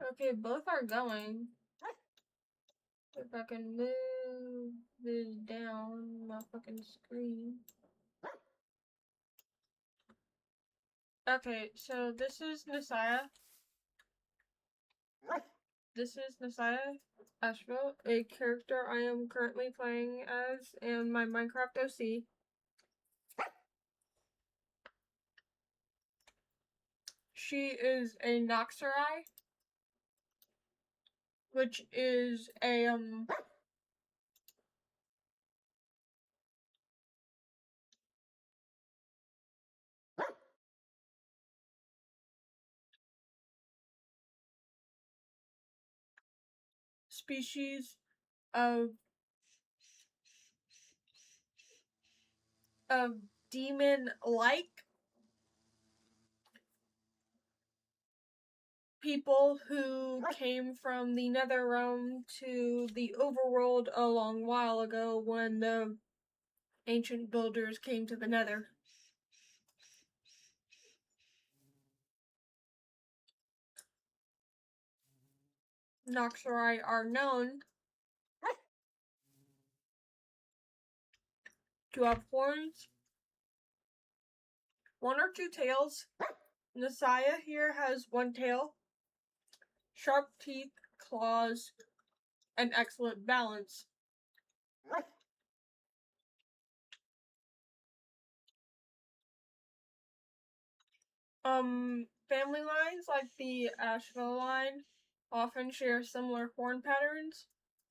Okay, both are going. If I can move this down my fucking screen. Okay, so this is Messiah. This is Messiah Asheville, a character I am currently playing as in my Minecraft OC. She is a Noxerai, which is a species of demon-like people who came from the nether realm to the overworld a long while ago when the ancient builders came to the nether. Noxerai are known to have horns, one or two tails. Messiah here has one tail, sharp teeth, claws, and excellent balance. Family lines like the Asheville line often share similar horn patterns,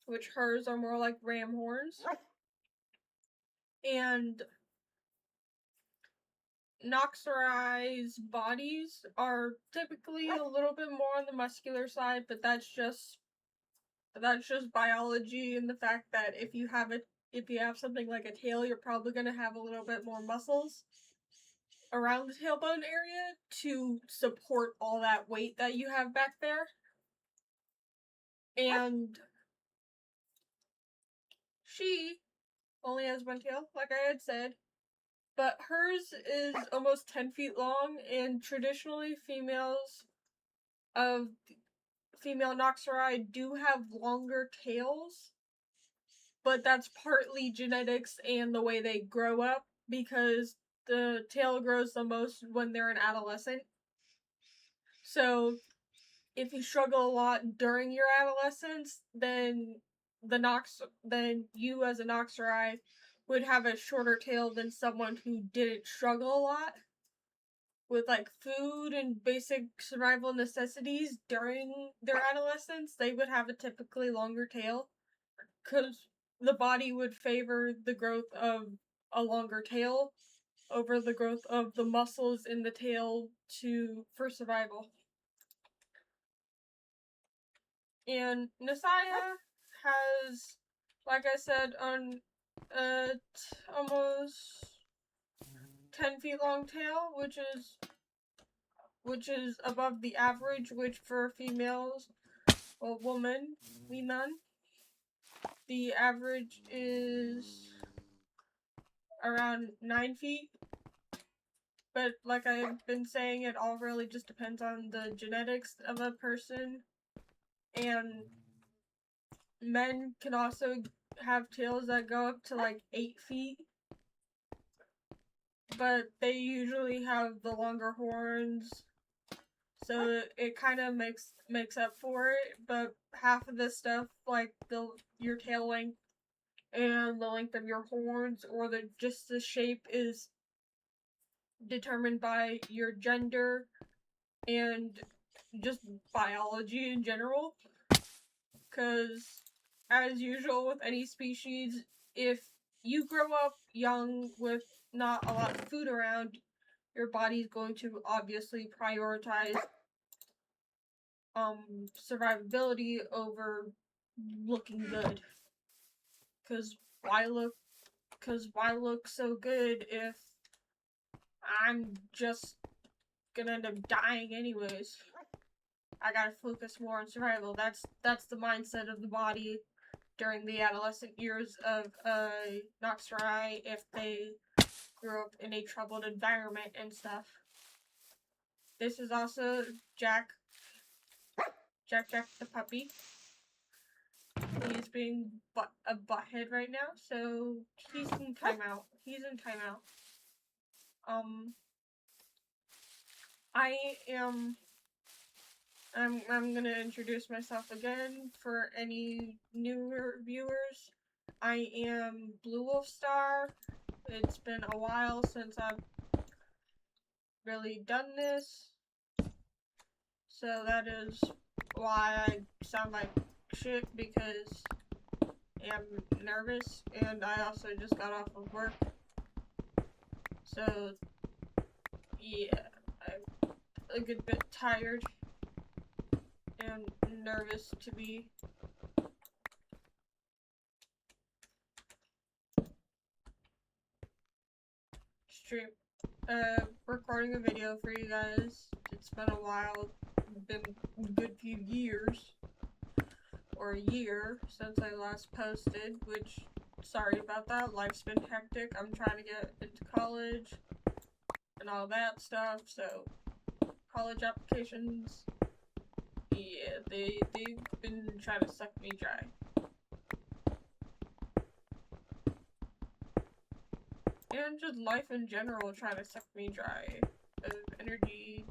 which hers are more like ram horns. And Noxerai's bodies are typically a little bit more on the muscular side, but that's just biology and the fact that if you have something like a tail, you're probably going to have a little bit more muscles around the tailbone area to support all that weight that you have back there. And she only has one tail, like I had said, but hers is almost 10 feet long, and traditionally female Noxerai do have longer tails, but that's partly genetics and the way they grow up, because the tail grows the most when they're an adolescent. So if you struggle a lot during your adolescence, then you as a Noxerai would have a shorter tail than someone who didn't struggle a lot with like food and basic survival necessities during their adolescence. They would have a typically longer tail because the body would favor the growth of a longer tail over the growth of the muscles in the tail for survival. And Messiah has, like I said, on almost 10 feet long tail, which is above the average, which for females, well, women, the average is around 9 feet. But like I've been saying, it all really just depends on the genetics of a person. And men can also have tails that go up to like 8 feet. But they usually have the longer horns, so it kind of makes up for it. But half of this stuff, like your tail length and the length of your horns, or just the shape, is determined by your gender and just biology in general. Because, as usual with any species, if you grow up young with not a lot of food around, your body's going to obviously prioritize survivability over looking good. Cause why look so good if I'm just gonna end up dying anyways? I gotta focus more on survival. That's the mindset of the body during the adolescent years of a Noxerai if they grew up in a troubled environment and stuff. This is also Jack. Jack the puppy. He's being a butthead right now, so he's in timeout. He's in timeout. I'm gonna introduce myself again for any newer viewers. I am Blue Wolf Star. It's been a while since I've really done this, so that is why I sound like shit, because I'm nervous, and I also just got off of work, so yeah, I'm a good bit tired and nervous to be. Stream, recording a video for you guys. It's been a while, been a good few years, or a year since I last posted, which, sorry about that, life's been hectic. I'm trying to get into college and all that stuff, so college applications, yeah, they've been trying to suck me dry. And just life in general trying to suck me dry of energy.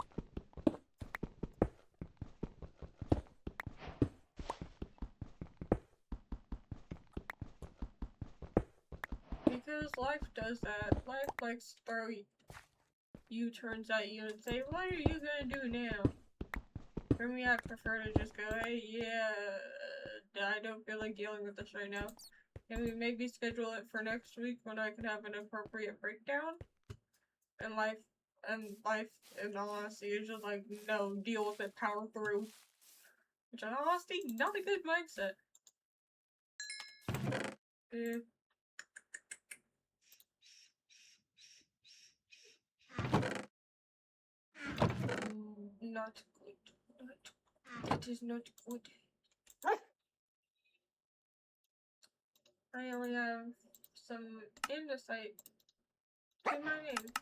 Because life does that. Life likes to throw U-turns at you and say, what are you gonna do now? For me, I prefer to just go, hey, yeah, I don't feel like dealing with this right now. Can we maybe schedule it for next week when I can have an appropriate breakdown? And life, in all honesty, is just like, no, deal with it, power through. Which, in all honesty, not a good mindset. Not good. It is not good. I only have some andesite to my name.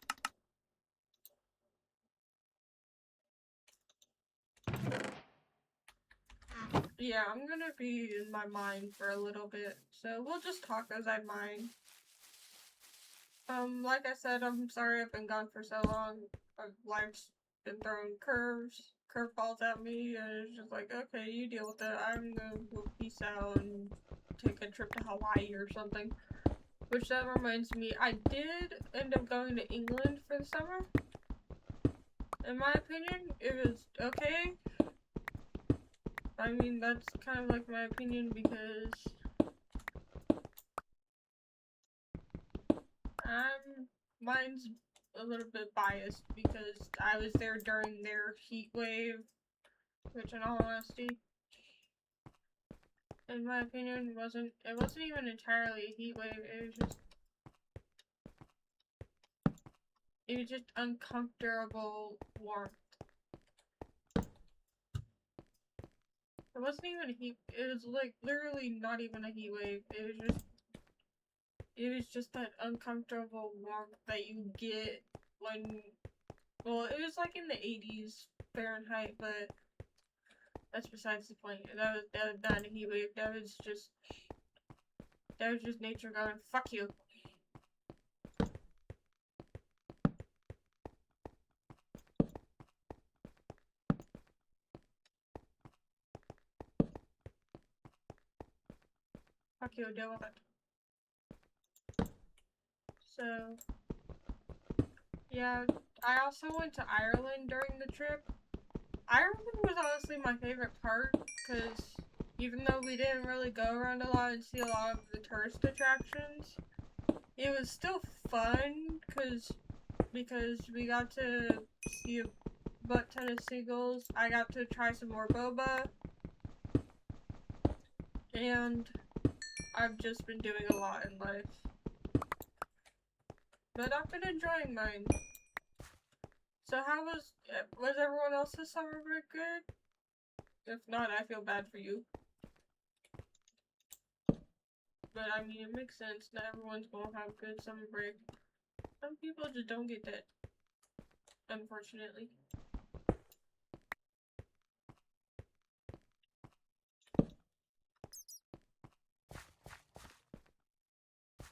Yeah, I'm gonna be in my mind for a little bit, so we'll just talk as I mine. Like I said, I'm sorry I've been gone for so long. Life's been throwing curveballs at me, and it's just like, okay, you deal with it. I'm gonna go peace out and take a trip to Hawaii or something. Which that reminds me, I did end up going to England for the summer. In my opinion, it was okay. I mean, that's kind of like my opinion because mine's a little bit biased because I was there during their heat wave, which in all honesty, in my opinion, it wasn't even entirely a heat wave. It was just uncomfortable warmth. It wasn't even a heat. It was like literally not even a heat wave. It was just that uncomfortable warmth that you get when, well, it was like in the 80s Fahrenheit, but that's besides the point. That was not a heat wave. That was just nature going, fuck you. Fuck you, deal with it. So, yeah, I also went to Ireland during the trip. Ireland was honestly my favorite part, because even though we didn't really go around a lot and see a lot of the tourist attractions, it was still fun, because we got to see a butt ton of seagulls. I got to try some more boba, and I've just been doing a lot in life. But I've been enjoying mine. So how was everyone else's summer break good? If not, I feel bad for you. But I mean, it makes sense. Not everyone's gonna have good summer break. Some people just don't get that, unfortunately.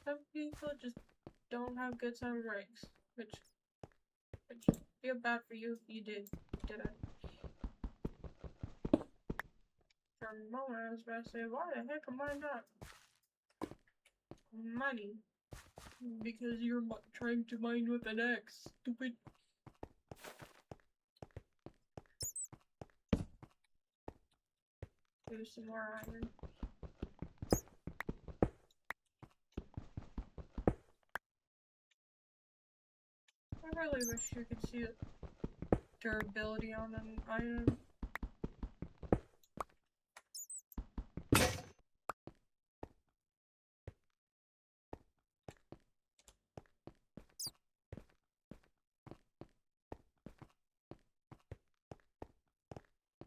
some people just don't have good summer breaks, which feel bad for you if you did I? For a moment, I was about to say, why the heck am I not mining? Because you're trying to mine with an axe, stupid. Do some more iron. I really wish you could see the durability on an item.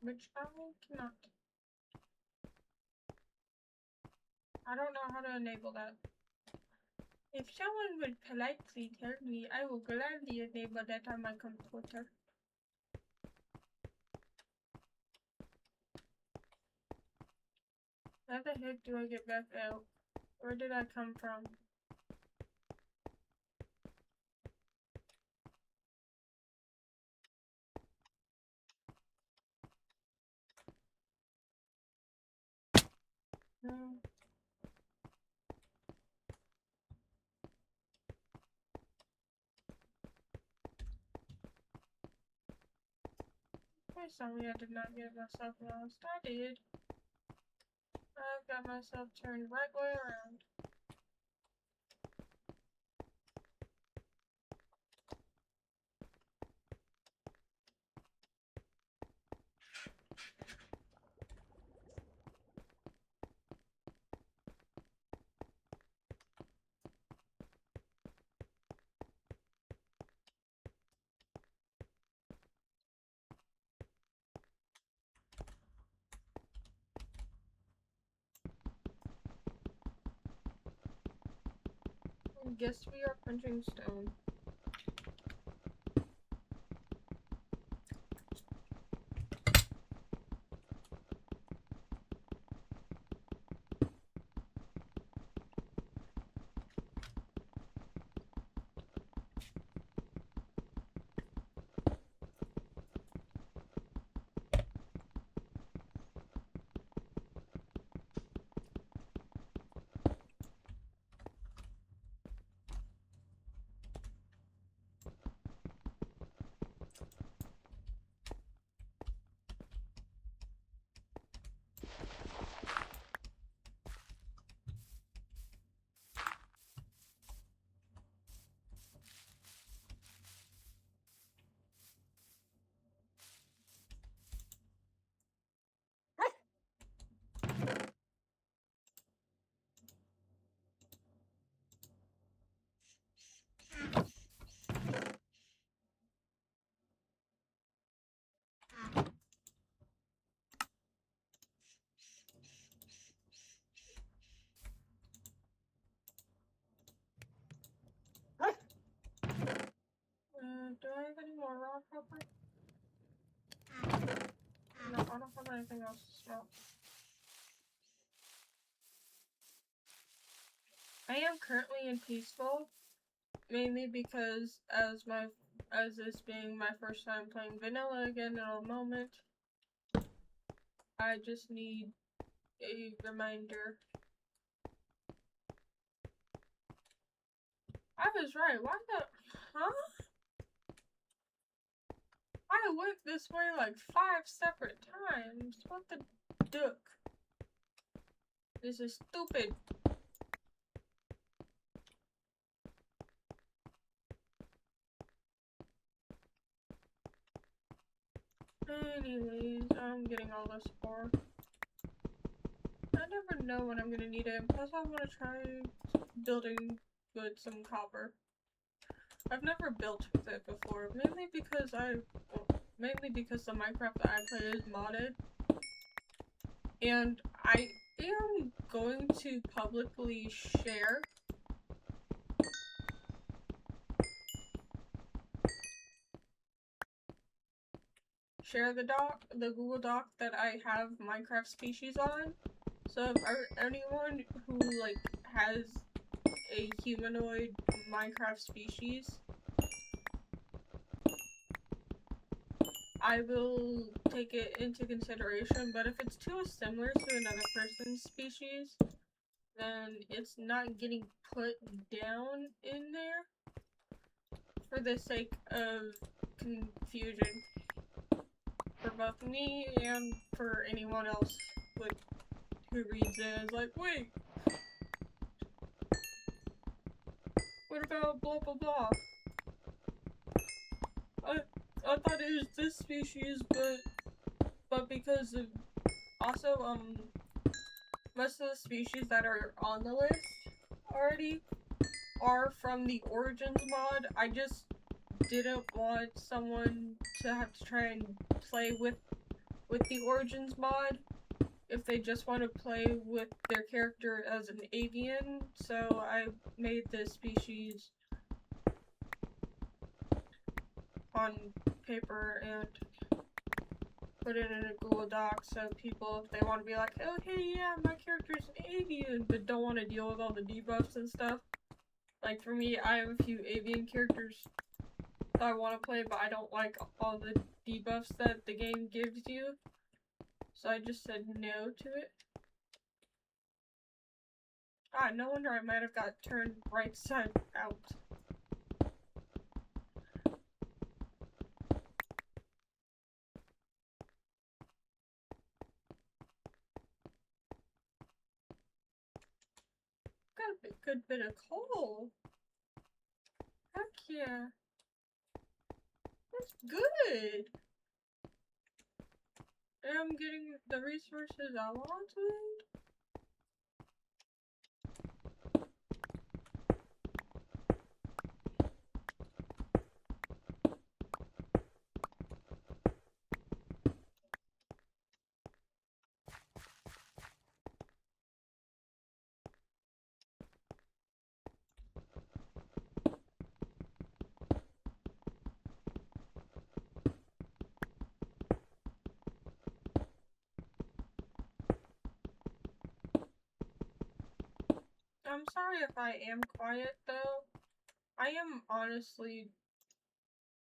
Which I cannot. I don't know how to enable that. If someone would politely tell me, I will gladly enable that on my computer. How the heck do I get back out? Where did I come from? No. Please tell me I did not get myself lost. I did. I got myself turned right way around. Guess we are punching stone. Do I have any more raw copper? No, I don't have anything else to smelt. I am currently in peaceful, mainly because as this being my first time playing vanilla again in a moment, I just need a reminder. I was right. Why the? Huh? I went this way like 5 separate times. What the duck? This is stupid. Anyways, I'm getting all this ore. I never know when I'm gonna need it, and plus I want to try building with some copper. I've never built with it before, mainly because the Minecraft that I play is modded. And I am going to publicly share the Google Doc that I have Minecraft species on. So if anyone who like has a humanoid Minecraft species, I will take it into consideration, but if it's too similar to another person's species, then it's not getting put down in there for the sake of confusion for both me and for anyone else who reads it as like, wait, what about blah blah blah? I thought it was this species, but because of also most of the species that are on the list already are from the Origins mod. I just didn't want someone to have to try and play with the Origins mod if they just want to play with their character as an avian, so I made this species on paper and put it in a Google Doc so people, if they want to be like, oh hey yeah, my character's an avian, but don't want to deal with all the debuffs and stuff. Like for me, I have a few avian characters that I want to play, but I don't like all the debuffs that the game gives you. So I just said no to it. Ah, no wonder I might have got turned right side out. Got a good bit of coal. Heck yeah. That's good. And I'm getting the resources I wanted. I'm sorry if I am quiet though. I am honestly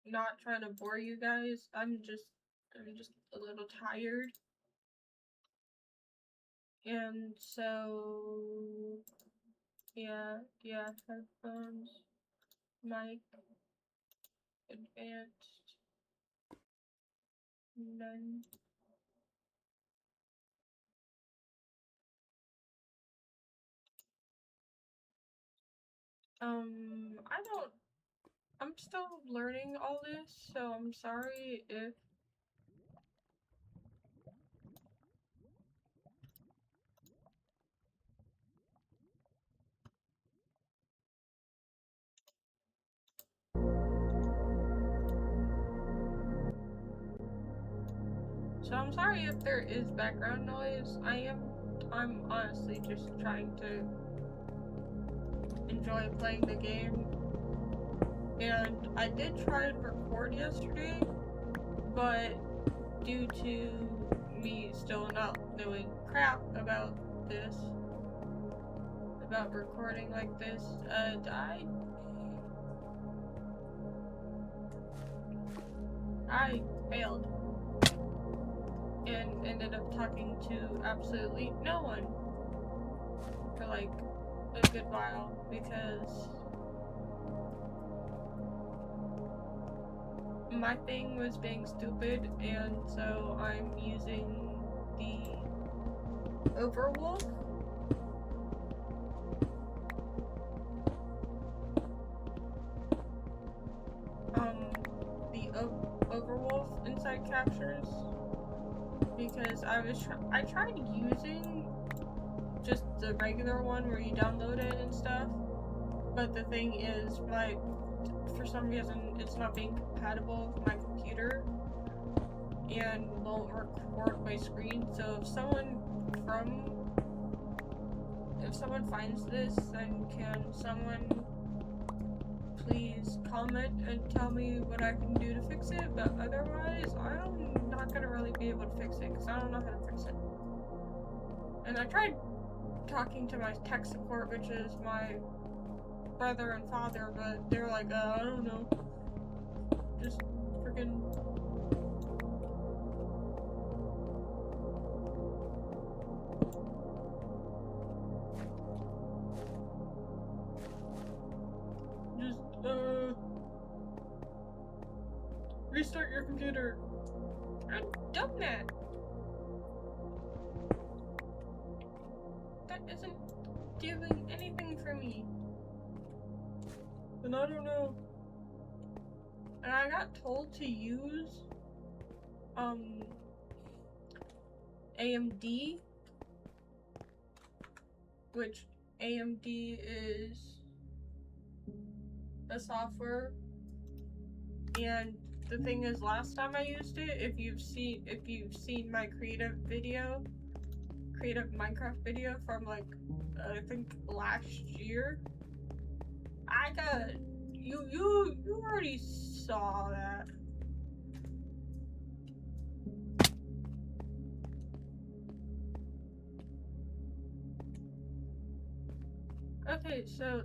not trying to bore you guys. I'm just a little tired. And so yeah, headphones, mic, advanced, none. I'm still learning all this, so I'm sorry if there is background noise. I'm honestly just trying to enjoy playing the game. And I did try to record yesterday, but due to me still not knowing crap about this, about recording like this, I failed and ended up talking to absolutely no one for like a good while because my thing was being stupid, and so I'm using the Overwolf. The Overwolf inside captures because I tried using just the regular one where you download it and stuff, but the thing is for some reason it's not being compatible with my computer and won't record my screen. So if someone finds this, then can someone please comment and tell me what I can do to fix it? But otherwise, I'm not gonna really be able to fix it because I don't know how to fix it. And I tried talking to my tech support, which is my brother and father, but they're like, I don't know. Just freaking. Just, restart your computer. I've done that. That isn't doing anything for me. And I don't know. And I got told to use AMD, which AMD is a software. And the thing is, last time I used it, if you've seen my creative Minecraft video from like I think last year, I got you already saw that. Okay, so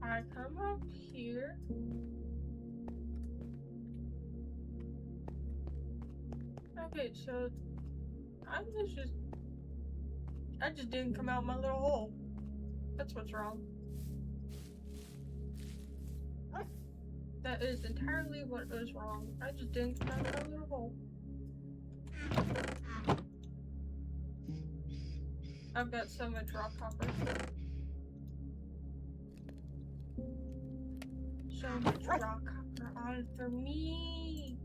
I come up here. Okay, so I just didn't come out my little hole. That's what's wrong. That is entirely what was wrong. I just didn't come out my little hole. I've got so much rock copper. So much rock copper on for me.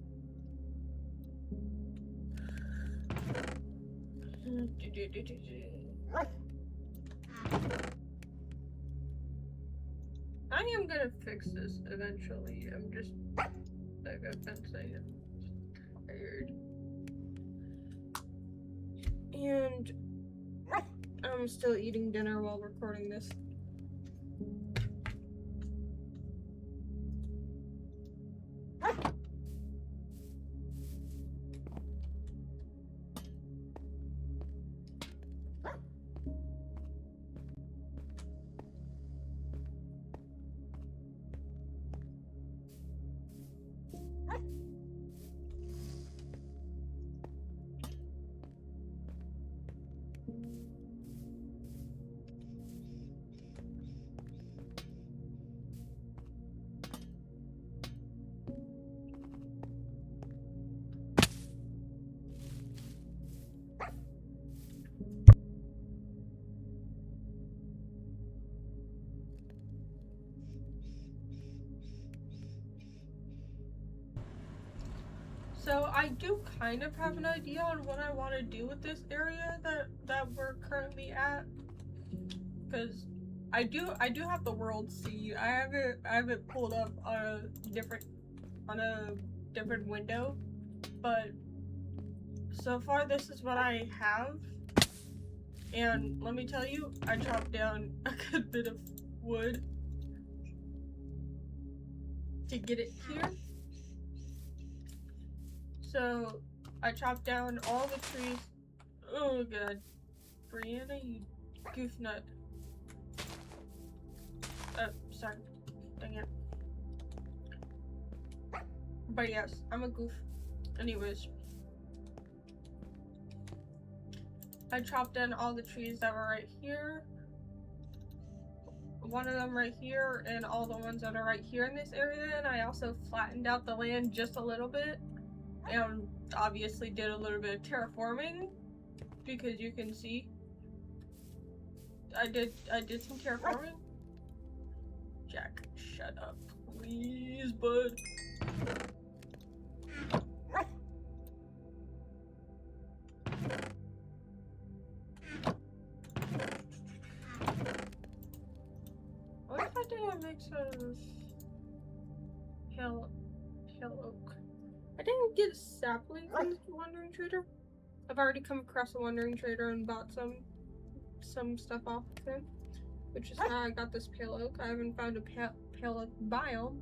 I am gonna fix this eventually. I'm just, like I've been saying, tired. And I'm still eating dinner while recording this. So I do kind of have an idea on what I want to do with this area that we're currently at, because I do have the world see. I have it pulled up on a different window, but so far this is what I have. And let me tell you, I chopped down a good bit of wood to get it here. So I chopped down all the trees. Oh god, Brianna, you goof nut. Sorry, dang it. But yes, I'm a goof. Anyways, I chopped down all the trees that were right here. One of them right here, and all the ones that are right here in this area. And I also flattened out the land just a little bit. And obviously did a little bit of terraforming, because you can see I did some terraforming. Jack, shut up, please, bud. What if I did a mix of pale oak? I didn't get sapling from the Wandering Trader. I've already come across a Wandering Trader and bought some stuff off of him, which is how I got this pale oak. I haven't found a pale oak biome.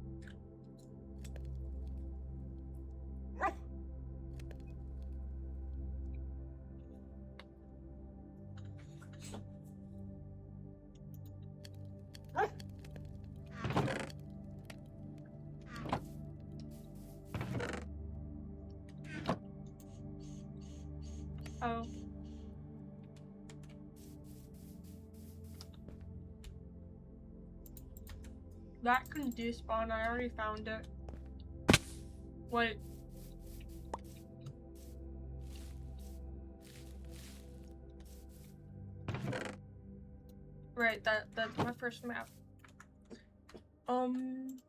That can despawn. I already found it. Wait. Right, that's my first map. I'm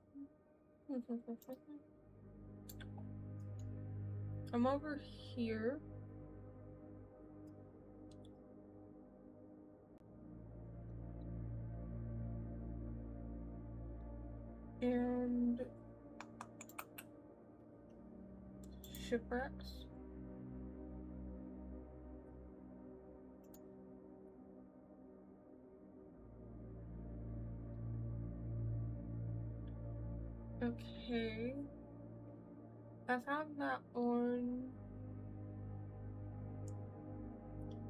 over here. And shipwrecks. Okay. I found that one.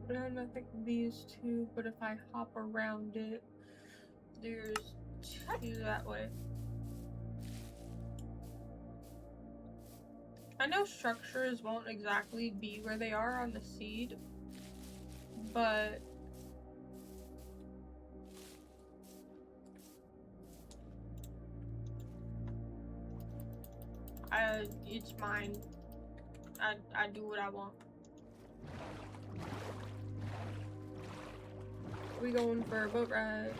And I think these two, but if I hop around it, there's two that way. I know structures won't exactly be where they are on the seed, but it's mine. I do what I want. We going for a boat ride.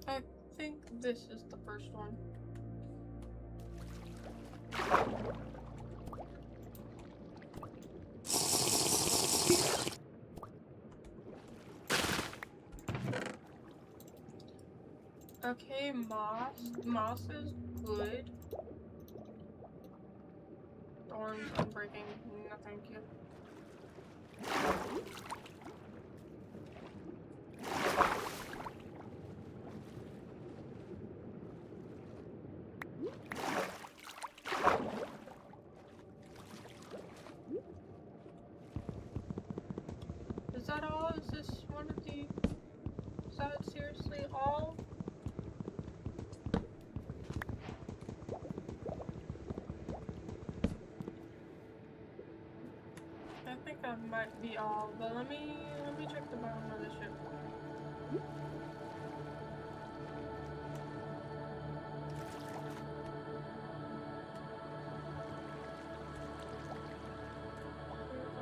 I think this is the first one. Okay, moss. Moss is good. Thorns, I'm breaking. No, thank you. Is that all? Is this one of the... Is that seriously all? I think that might be all, but let me check the bottom of the ship.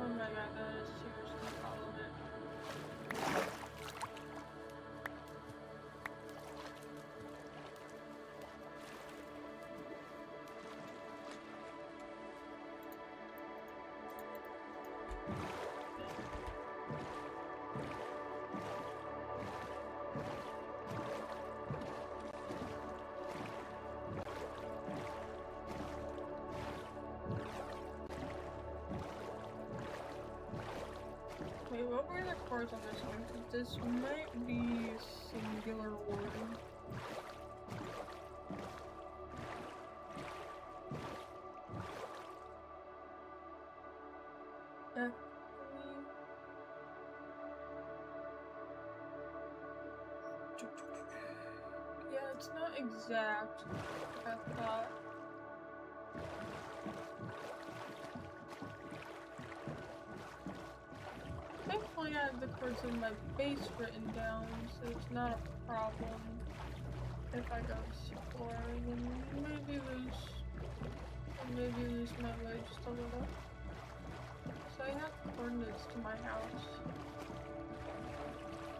Oh my god, that is seriously all of it. Wait, what were the cards on this one? Because this might be singular one. Yeah, it's not exact. I thought. Thankfully, I have the cards in my base written down, so it's not a problem. If I go exploring and maybe lose my way just a little. So I have coordinates to my house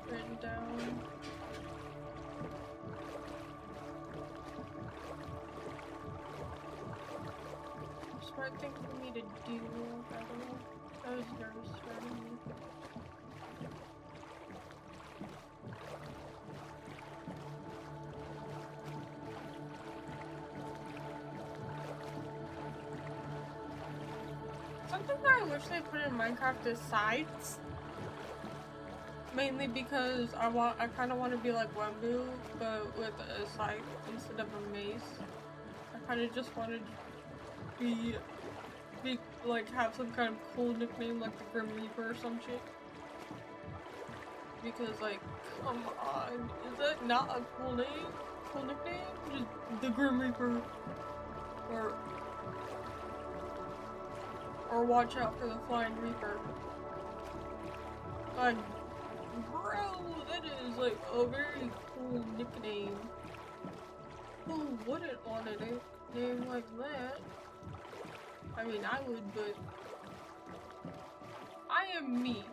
written down. Smart thing for me to do, by the way. I was very smart of me. Something that I wish they put in Minecraft is sights. Mainly because I kind of want to be like Wembu, but with a scythe instead of a mace. I kind of just wanted to be like have some kind of cool nickname like the Grim Reaper or some shit. Because like, come on, is that not a cool name? Cool nickname? Just the Grim Reaper, or watch out for the Flying Reaper. Like, bro, that is like a very cool nickname. Who wouldn't want a name like that? I mean, I would, but I am me.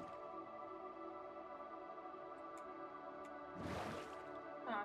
Ah.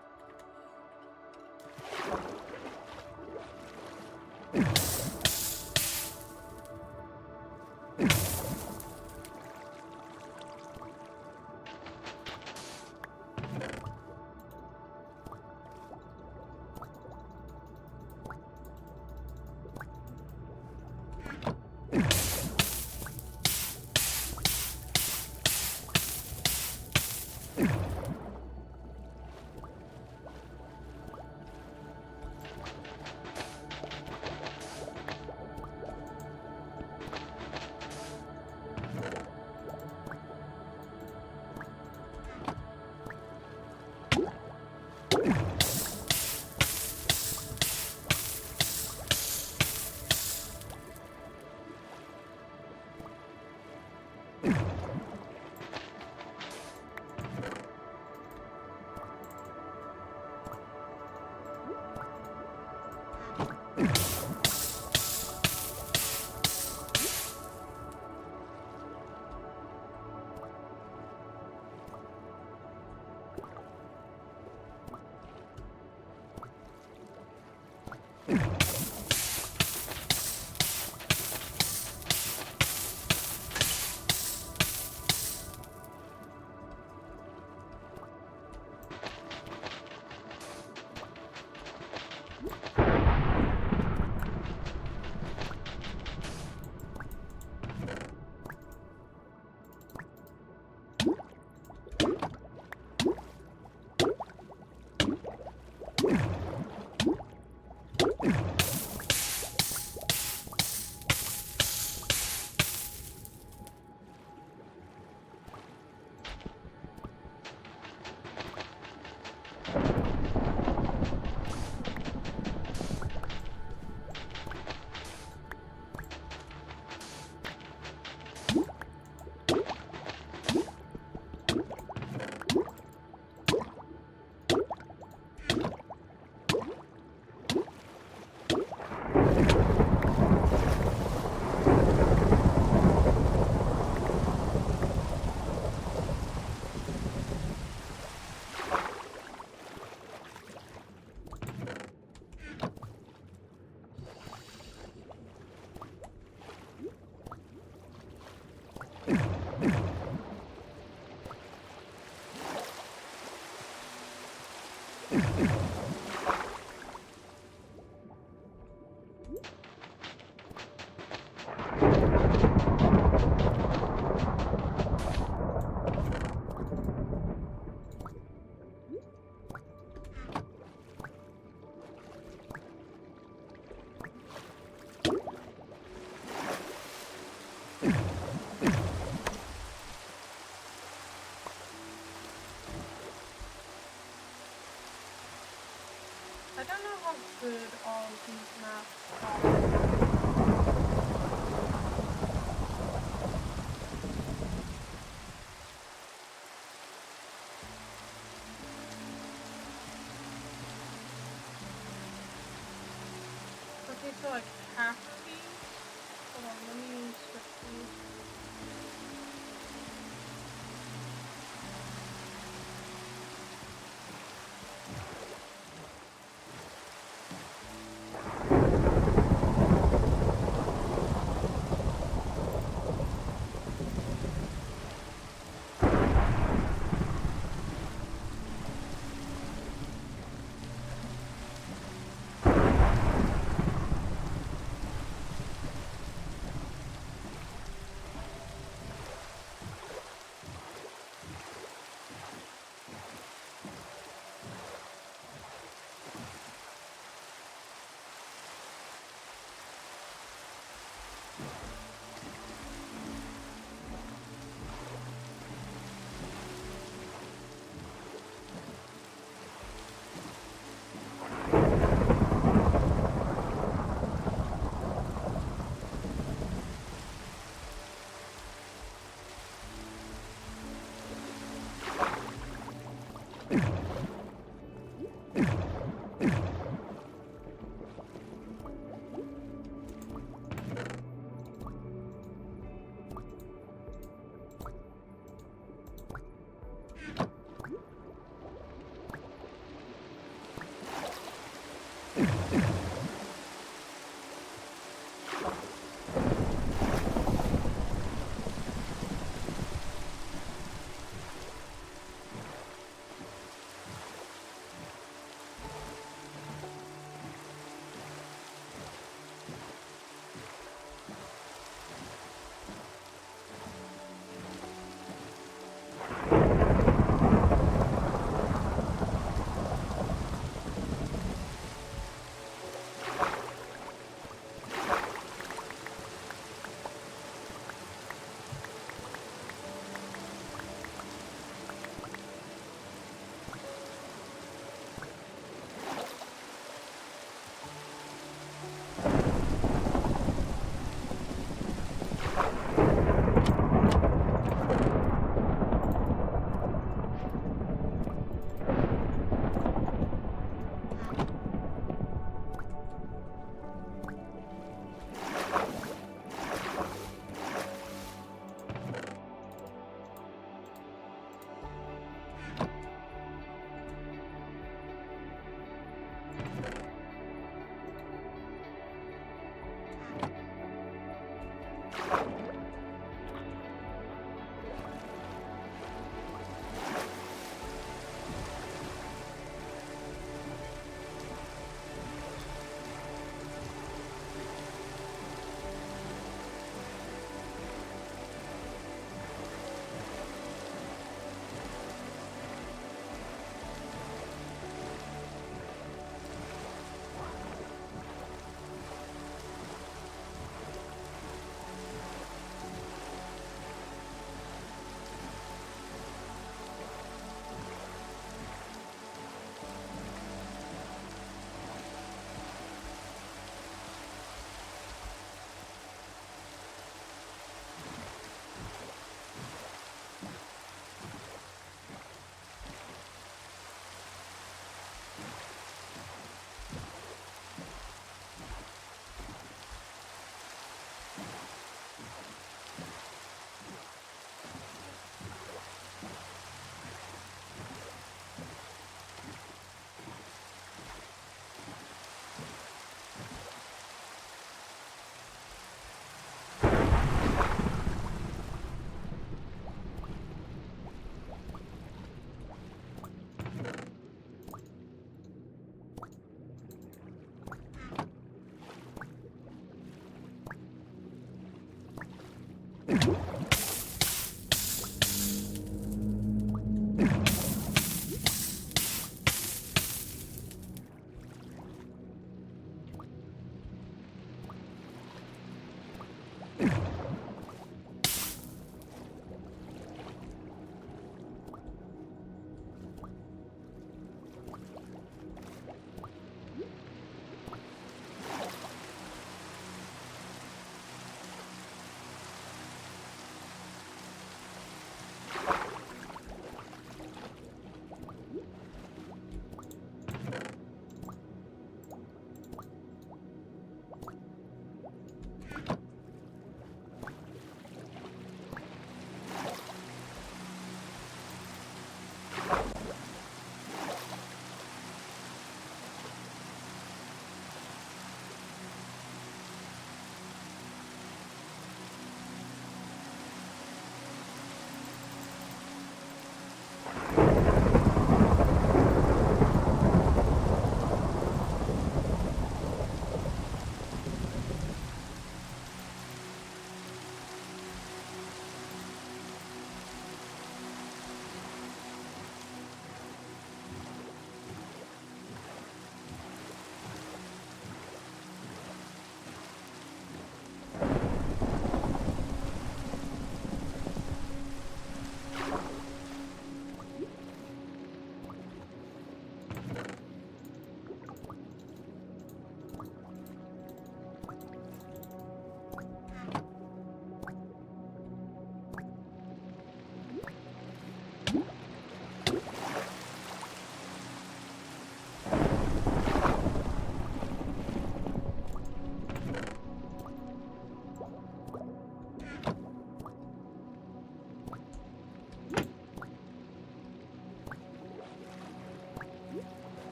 I don't know how good all of these maps are. Okay, so like half of these? Hold on, let me switch these.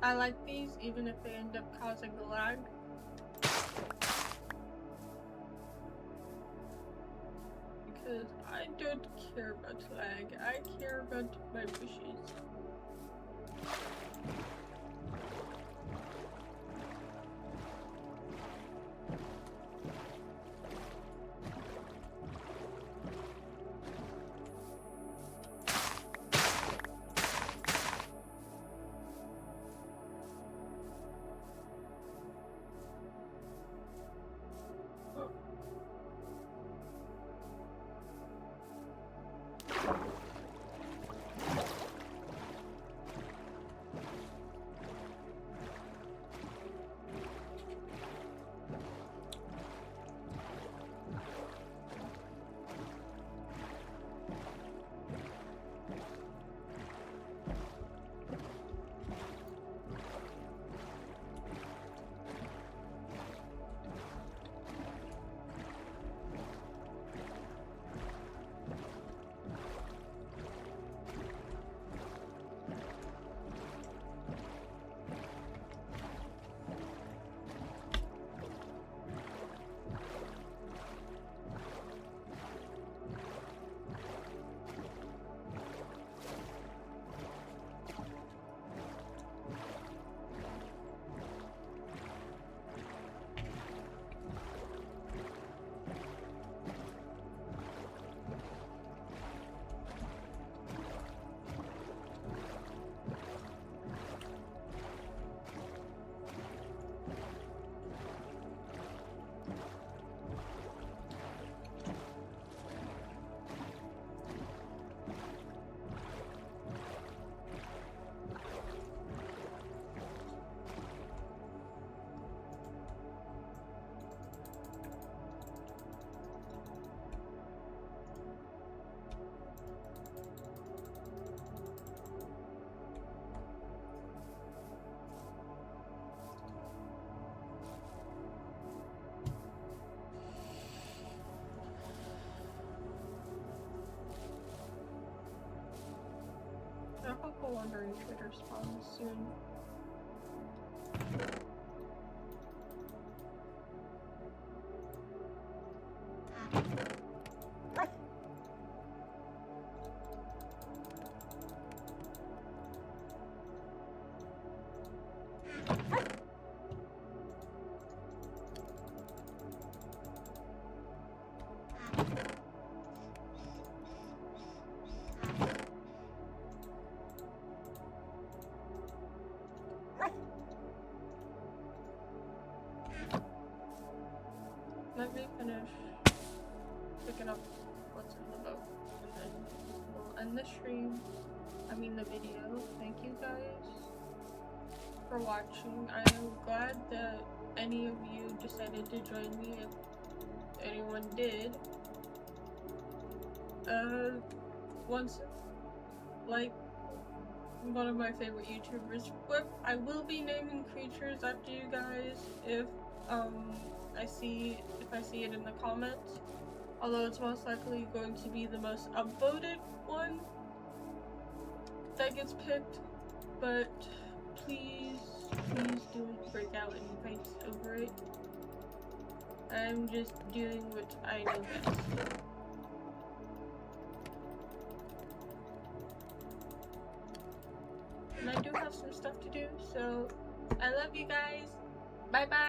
I like these even if they end up causing the lag. Because I don't care about lag, I care about my wishes. I hope a wandering trader spawns soon. Let me finish picking up what's in the boat, and then we'll end the stream. I mean the video. Thank you guys for watching. I am glad that any of you decided to join me, if anyone did. Once, like one of my favorite YouTubers, Whip, I will be naming creatures after you guys if I see it in the comments. Although it's most likely going to be the most upvoted one that gets picked, but please don't break out in fights over it. I'm just doing what I know best. And I do have some stuff to do, so I love you guys. Bye bye.